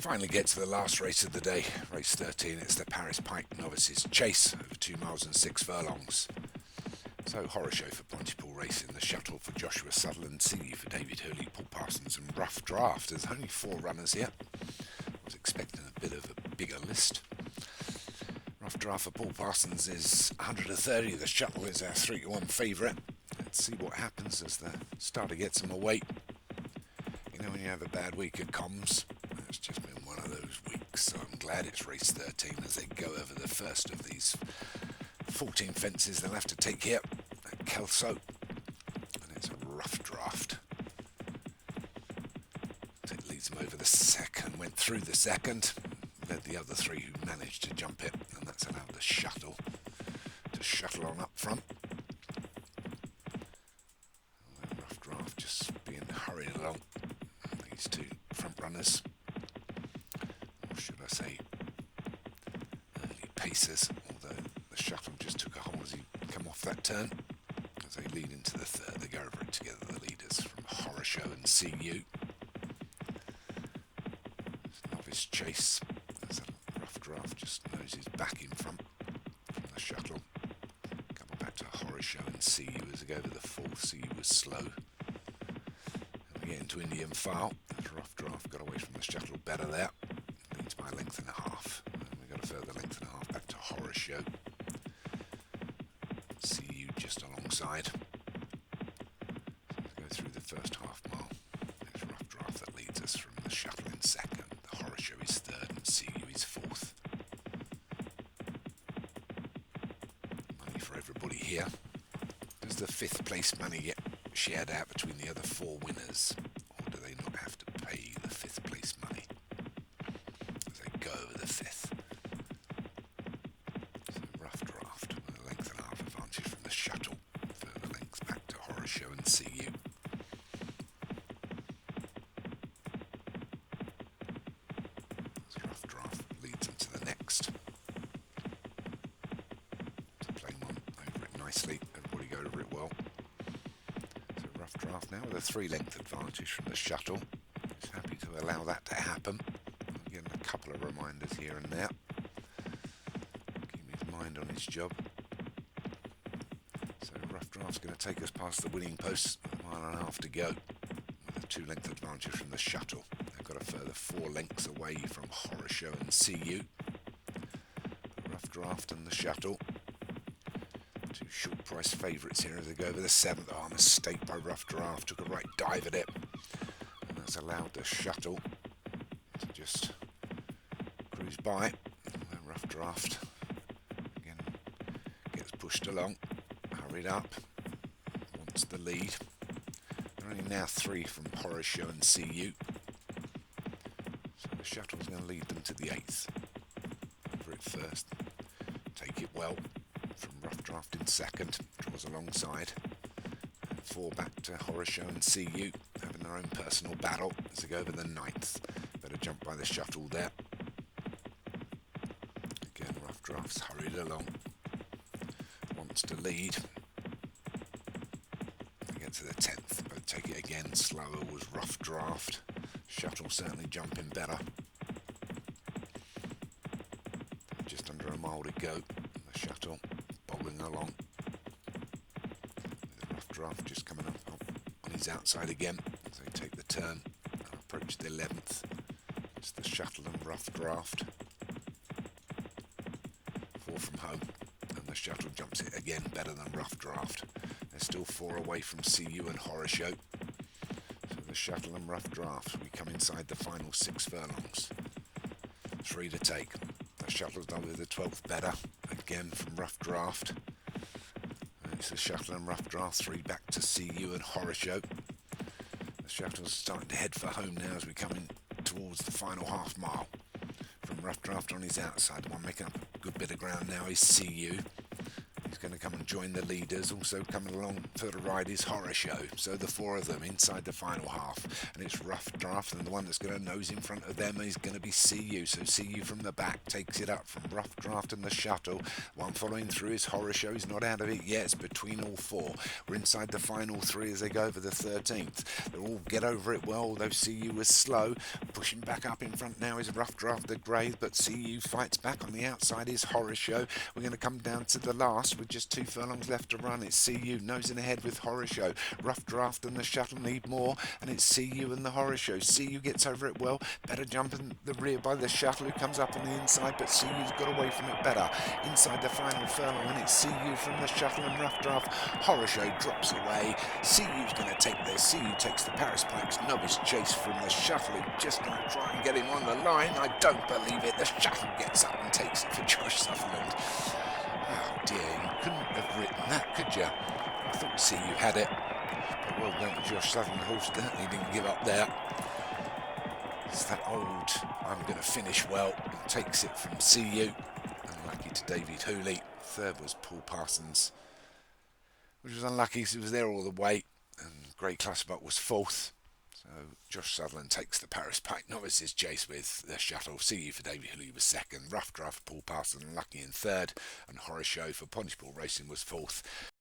Finally get to the last race of the day, race 13. It's the Paris Pike Novices Chase over 2 miles and 6 furlongs. So horror show for Pontypool Racing, the shuttle for Joshua Sutherland, CU for David Hurley, Paul Parsons and Rough Draft. There's only 4 runners here. I was expecting a bit of a bigger list. Rough Draft for Paul Parsons is 130. The shuttle is our 3-1 favourite. Let's see what happens as the starter gets some weight. You know, when you have a bad week at comms, it's just been one of those weeks, so I'm glad it's race 13 as they go over the first of these 14 fences they'll have to take here at Kelso, and it's a Rough Draft. It leads them over the second, went through the second, led the other 3 who managed to jump it, and that's allowed the shuttle to shuttle on up front. Rough Draft just being hurried along, these 2 front runners. Should I say early pacers, although the shuttle just took a hole as he come off that turn. As they lead into the third, they go over it together, the leaders from Horror Show and CU. Novice Chase, as a Rough Draft just noses back in front from the shuttle. Couple back to Horror Show and CU as they go over the fourth. CU was slow. And we get into Indian File. As Rough Draft got away from the shuttle better there. Leads by a length and a half. And we got a further length and a half back to Horror Show. CU just alongside. So let's go through the first half mile. It's Rough Draft that leads us from the shuttle in second. The Horror Show is third and CU is fourth. Money for everybody here. Does the 5th place money get shared out between the other 4 winners? Or do they not have to pay the 5th place money? Go over the 5th. So Rough Draft with a length and a half advantage from the shuttle. Further lengths back to Horror Show and CU. So Rough Draft leads them to the next. To play one over it nicely. Everybody go over it well. So Rough Draft now with a 3-length advantage from the shuttle. He's happy to allow that to happen. Again, a couple of reminders here and there. Keep his mind on his job. So Rough Draft's going to take us past the winning post. A mile and a half to go. With a 2-length advantage from the shuttle. They've got a further 4 lengths away from Horror Show and CU. The Rough Draft and the shuttle. 2 short price favourites here as they go over the 7th. Oh, mistake by Rough Draft. Took a right dive at it. And that's allowed the shuttle to just cruise by. The Rough Draft again gets pushed along, hurried up, wants the lead. They're only now 3 from Horror Show and CU. So the shuttle's going to lead them to the 8th. Over it first, take it well from Rough Draft in second, draws alongside. And 4 back to Horror Show and CU, having their own personal battle as they go over the 9th. Better jump by the shuttle there. Again, Rough Draft's hurried along. Wants to lead. They get to the 10th, but take it again. Slower was Rough Draft. Shuttle certainly jumping better. Just under a mile to go. The shuttle bobbling along. With the Rough Draft just coming up on his outside again as they take the turn and approach the 11th. It's the shuttle and Rough Draft. 4 from home, and the shuttle jumps it again better than Rough Draft. They're still 4 away from CU and Horror Show. So the shuttle and Rough Draft, we come inside the final 6 furlongs. 3 to take. The shuttle's done with the 12th better, again from Rough Draft. And it's the shuttle and Rough Draft, 3 back to CU and Horror Show. The shuttle's starting to head for home now as we come in towards the final half mile. From Rough Draft on his outside, the one making up a good bit of ground now is CU. He's going to come and join the leaders. Also coming along for the ride is Horror Show. So the four of them inside the final half. And it's Rough Draft, and the one that's going to nose in front of them is going to be CU. So CU from the back takes it up from Rough Draft and the Shuttle. One following through is Horror Show. He's not out of it yet. It's between all four. We're inside the final three as they go over the 13th. They'll all get over it well, although CU was slow. Pushing back up in front now is Rough Draft the Grey, but CU fights back. On the outside is Horror Show. We're going to come down to the last with just 2 furlongs left to run. It's CU nosing ahead with Horror Show. Rough Draft and the Shuttle need more, and it's CU and the Horror Show. CU gets over it well. Better jump in the rear by the Shuttle, who comes up on the inside, but CU's got away from it better. Inside the final furlong, and it's CU from the Shuttle and Rough Draft. Horror Show drops away. CU's going to take this. CU takes the Paris Pike's novice chase from the Shuttle, who just going to try and get him on the line. I don't believe it. The Shuttle gets up and takes it for Josh Sutherland. Oh dear, you couldn't have written that, could you? I thought CU had it. But well done to Josh Sutherland, horse. He didn't give up there. It's that old, I'm going to finish well, and takes it from CU. Unlucky to David Hooley. Third was Paul Parsons, which was unlucky because he was there all the way. And Great Clusterbuck was fourth. So Josh Sutherland takes the Paris Pike Novices chase with the Shuttle. CU for David Hooley was second. Rough Draft Paul Parsons unlucky in third. And Horror Show for Punchball Racing was fourth.